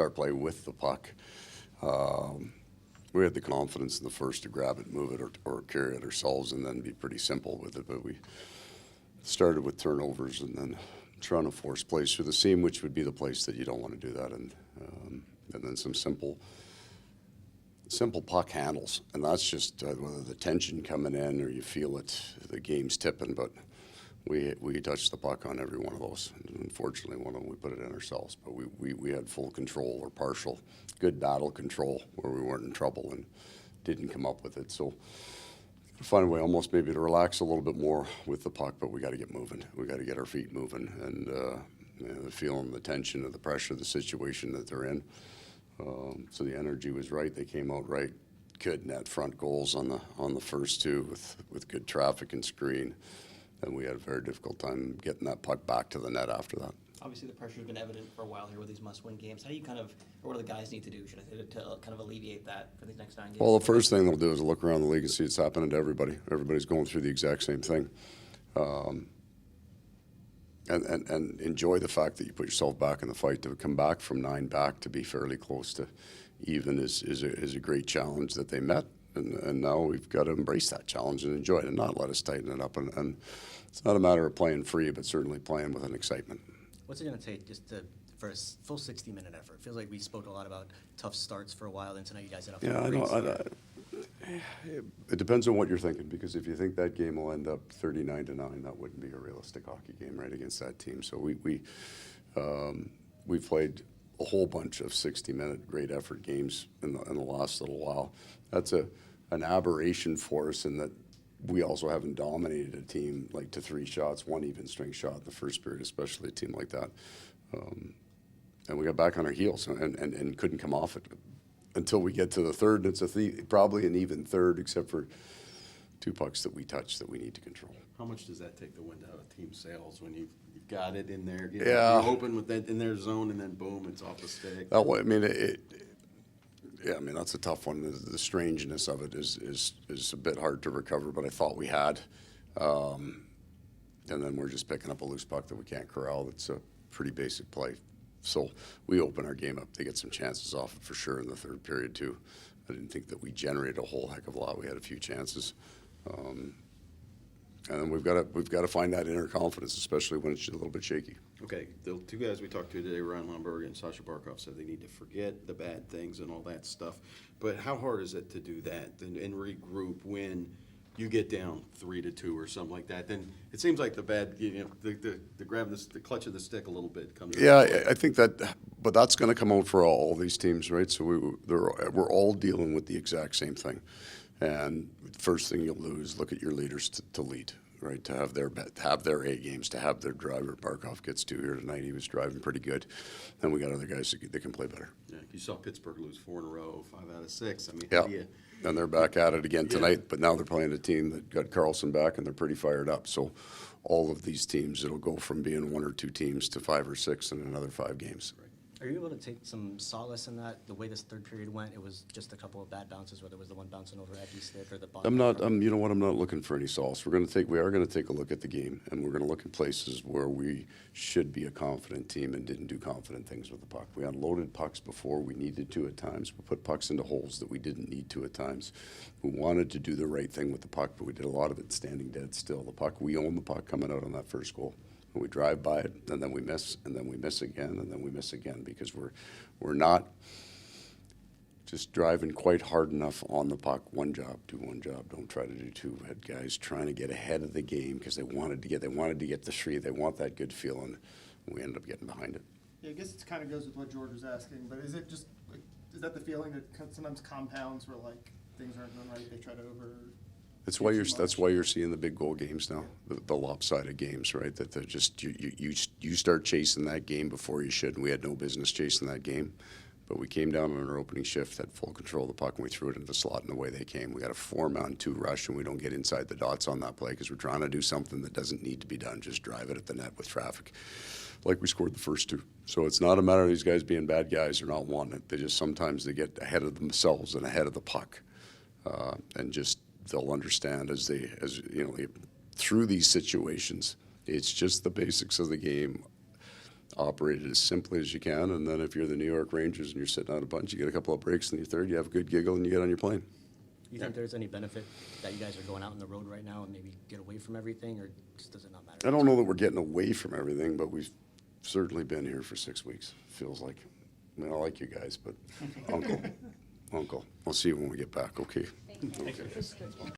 start play with the puck. We had the confidence in the first to grab it, move it, or carry it ourselves, and then be pretty simple with it. But we started with turnovers and then trying to force plays through the seam, which would be the place that you don't want to do that. And then some simple puck handles. And that's just whether the tension coming in or you feel it, the game's tipping. But we touched the puck on every one of those. And unfortunately, one of them we put it in ourselves. But we had full control or partial, good battle control where we weren't in trouble and didn't come up with it. So find a way almost maybe to relax a little bit more with the puck, but we got to get moving. We got to get our feet moving, and the feeling, the tension, of the pressure, the situation that they're in. So the energy was right. They came out right. Good net front goals on the first two with good traffic and screen, and we had a very difficult time getting that puck back to the net after that. Obviously, the pressure has been evident for a while here with these must-win games. How do you or what do the guys need to do, should I say, to kind of alleviate that for these next 9 games? Well, the first thing they'll do is look around the league and see it's happening to everybody. Everybody's going through the exact same thing. And enjoy the fact that you put yourself back in the fight. To come back from 9 back to be fairly close to even is a great challenge that they met. And now we've got to embrace that challenge and enjoy it and not let us tighten it up. And it's not a matter of playing free, but certainly playing with an excitement. What's it going to take for a full 60-minute effort? It feels like we spoke a lot about tough starts for a while, and tonight you guys had a it depends on what you're thinking, because if you think that game will end up 39-9, that wouldn't be a realistic hockey game right against that team. So we played a whole bunch of 60-minute great effort games in the last little while. That's an aberration for us in that we also haven't dominated a team like to 3 shots, 1 even strength shot in the first period, especially a team like that. And we got back on our heels and couldn't come off it until we get to the third. And it's probably an even third, except for 2 pucks that we touched that we need to control. How much does that take the wind out of team sails when you've got it in there? Yeah. You're open with that in their zone, and then boom, it's off the stick. That way, I mean, that's a tough one. The strangeness of it is a bit hard to recover, but I thought we had. And then we're just picking up a loose puck that we can't corral. It's a pretty basic play. So we open our game up. They get some chances off it for sure in the third period too. I didn't think that we generated a whole heck of a lot. We had a few chances. And then we've got to find that inner confidence, especially when it's a little bit shaky. Okay, the 2 guys we talked to today, Ryan Lomberg and Sasha Barkov, said they need to forget the bad things and all that stuff. But how hard is it to do that and regroup when you get down 3-2 or something like that? Then it seems like the bad, the grab the clutch of the stick a little bit comes. Yeah, I think that, but that's going to come out for all these teams, right? So we're all dealing with the exact same thing. And first thing you'll do is look at your leaders to lead, right? To have their A games, to have their driver. Barkov gets 2 here tonight. He was driving pretty good. Then we got other guys that can play better. Yeah, you saw Pittsburgh lose 4 in a row, 5 out of 6. I mean, yeah. And they're back at it again tonight, but now they're playing a team that got Carlson back, and they're pretty fired up. So all of these teams, it'll go from being 1 or 2 teams to 5 or 6 in another 5 games. Right. Are you able to take some solace in that? The way this third period went, it was just a couple of bad bounces, whether it was the one bouncing over Eddie's stick or the bottom. You know what? I'm not looking for any solace. We are going to take a look at the game, and we're going to look at places where we should be a confident team and didn't do confident things with the puck. We unloaded pucks before we needed to at times. We put pucks into holes that we didn't need to at times. We wanted to do the right thing with the puck, but we did a lot of it standing dead still. The puck, we own the puck coming out on that first goal. We drive by it, and then we miss, and then we miss again, and then we miss again, because we're not just driving quite hard enough on the puck. One job, do one job. Don't try to do 2. We had guys trying to get ahead of the game because they wanted to get the 3. They want that good feeling. We ended up getting behind it. Yeah, I guess it kind of goes with what George was asking, but is it just like, is that the feeling that sometimes compounds where like things aren't going right? They try to over. That's why you're seeing the big goal games now, the lopsided games, right? That they're just you start chasing that game before you should. And we had no business chasing that game, but we came down on our opening shift, had full control of the puck, and we threw it into the slot. And the way they came, we got a 4-man-2 rush, and we don't get inside the dots on that play because we're trying to do something that doesn't need to be done. Just drive it at the net with traffic, like we scored the first 2. So it's not a matter of these guys being bad guys or not wanting it. They just sometimes they get ahead of themselves and ahead of the puck, and just. They'll understand as through these situations. It's just the basics of the game. operate it as simply as you can, and then if you're the New York Rangers and you're sitting out a bunch, you get a couple of breaks in your third, you have a good giggle, and you get on your plane. You think there's any benefit that you guys are going out on the road right now and maybe get away from everything, or just does it not matter? I don't know that we're getting away from everything, but we've certainly been here for 6 weeks, feels like. I mean, I like you guys, but uncle, I'll see you when we get back, okay? Thank you. Okay.